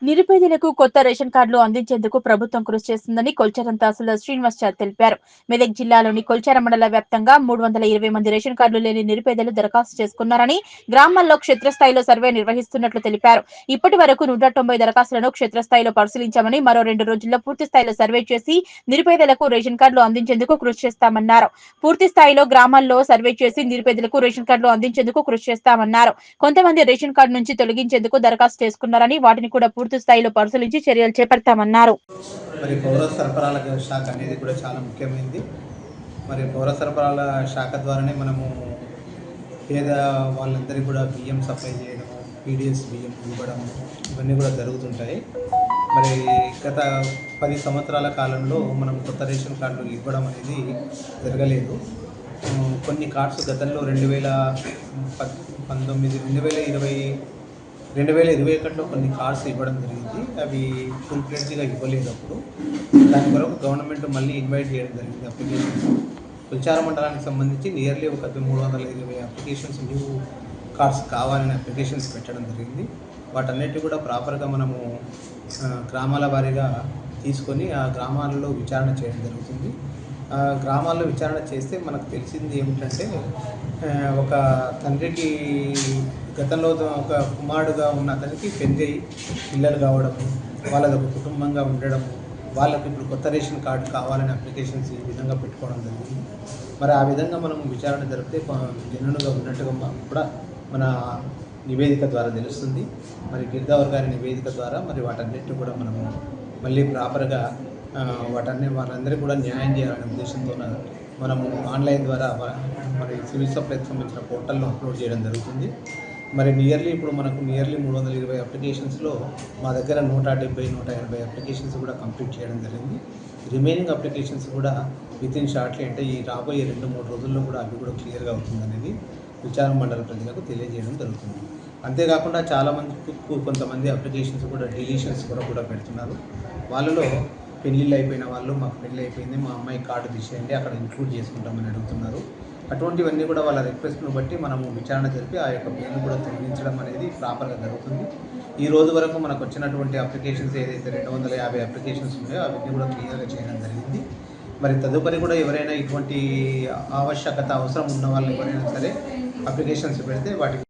నిరుపేదలకు కొత్త రేషన్ కార్డులు అందించేందుకు ప్రభుత్వం కృషి చేస్తుందని కొల్చారం తహసీల్దార్ శ్రీనివాస్ చార్ తెలిపారు. మెదక్ జిల్లాలోని కొల్చారం మండల వ్యాప్తంగా 320 మంది రేషన్ కార్డులు లేని నిరుపేదలు దరఖాస్తు చేసుకున్నారని, గ్రామాల్లో క్షేత్రస్థాయిలో సర్వే నిర్వహిస్తున్నట్లు తెలిపారు. ఇప్పటి వరకు 190 దరఖాస్తులను క్షేత్రస్థాయిలో పరిశీలించామని, మరో 2 రోజుల్లో పూర్తి స్థాయిలో సర్వే చేసి నిరుపేదలకు రేషన్ కార్డులు అందించేందుకు కృషి చేస్తామన్నారు. పూర్తి స్థాయిలో గ్రామాల్లో సర్వే చేసి నిరుపేదలకు రేషన్ కార్డులు అందించేందుకు కృషి చేస్తామన్నారు. కొంతమంది రేషన్ కార్డు నుంచి తొలగించేందుకు దరఖాస్తు చేసుకున్నారని, వాటిని కూడా పూర్తి స్థాయిలో పరిశీలించి చర్యలు చేపడతామన్నారు. మరి పౌర సరఫరాల శాఖ అనేది కూడా చాలా ముఖ్యమైనది. మరి పౌర సరఫరాల శాఖ ద్వారానే మనము పేద వాళ్ళందరికీ కూడా బియ్యం సప్లై చేయడం, పీడిఎస్ బియ్యం ఇవ్వడం ఇవన్నీ కూడా జరుగుతుంటాయి. మరి గత 10 సంవత్సరాల కాలంలో మనం కొత్త రేషన్ కార్డులు ఇవ్వడం అనేది జరగలేదు. కొన్ని కార్డ్స్ గతంలో 2021లో కొన్ని కార్డ్స్ ఇవ్వడం జరిగింది. అవి ఫుల్ ఫ్లెడ్జ్గా ఇవ్వలేదు. అప్పుడు దాని కొరకు గవర్నమెంట్ మళ్ళీ ఇన్వైట్ చేయడం జరిగింది అప్లికేషన్స్. కొల్చారం మండలానికి సంబంధించి నియర్లీ ఒక 320 అప్లికేషన్స్ న్యూ కార్డ్స్ కావాలని అప్లికేషన్స్ పెట్టడం జరిగింది. వాటన్నిటి కూడా ప్రాపర్గా మనము గ్రామాల వారీగా తీసుకొని ఆ గ్రామాలలో విచారణ చేయడం జరుగుతుంది. గ్రామాల్లో విచారణ చేస్తే మనకు తెలిసింది ఏమిటంటే, ఒక తండ్రికి గతంలో ఒక కుమారుడుగా ఉన్న అతనికి పెళ్ళి పిల్లలు కావడము, వాళ్ళది ఒక కుటుంబంగా ఉండడము, వాళ్ళకు ఇప్పుడు కొత్త రేషన్ కార్డు కావాలని అప్లికేషన్స్ ఈ విధంగా పెట్టుకోవడం జరిగింది. మరి ఆ విధంగా మనం విచారణ జరిపితే జనులుగా ఉన్నట్టుగా కూడా మన నివేదిక ద్వారా తెలుస్తుంది. మరి గిరిదావర్ గారి నివేదిక ద్వారా మరి వాటన్నిటిని కూడా మనము మళ్ళీ ప్రాపర్గా వాళ్ళందరికీ కూడా న్యాయం చేయాలనే ఉద్దేశంతో మనము ఆన్లైన్ ద్వారా మరి సివిల్ సప్లైకి సంబంధించిన పోర్టల్లో అప్లోడ్ చేయడం జరుగుతుంది. మరి ఇప్పుడు మనకు 320 అప్లికేషన్స్లో మా దగ్గర 170-180 అప్లికేషన్స్ కూడా కంప్లీట్ చేయడం జరిగింది. రిమైనింగ్ అప్లికేషన్స్ కూడా వితిన్ షార్ట్లీ, అంటే ఈ రాబోయే 2-3 రోజుల్లో కూడా అవి కూడా క్లియర్గా అవుతుందనేది విచారం మండల ప్రజలకు తెలియజేయడం జరుగుతుంది. అంతేకాకుండా కొంతమంది అప్లికేషన్స్ కూడా డిలీషన్స్ కూడా పెడుతున్నారు. వాళ్ళలో పెళ్ళిళ్ళు అయిపోయిన వాళ్ళు, మాకు పెళ్ళి అయిపోయింది, మా అమ్మాయి కార్డు తీసేయండి, అక్కడ ఇంక్లూడ్ చేసుకుంటామని అడుగుతున్నారు. అటువంటివన్నీ కూడా వాళ్ళ రిక్వెస్ట్ను బట్టి మనము విచారణ జరిపి ఆ యొక్క పేర్లు కూడా తొలగించడం అనేది ప్రాపర్గా జరుగుతుంది. ఈ రోజు వరకు మనకు వచ్చినటువంటి అప్లికేషన్స్ ఏదైతే 250 అప్లికేషన్స్ ఉన్నాయో అవన్నీ కూడా క్లియర్గా చేయడం జరిగింది. మరి తదుపరి కూడా ఎవరైనా ఇటువంటి అవసరం ఉన్న వాళ్ళు ఎవరైనా సరే అప్లికేషన్స్ పెడితే వాటికి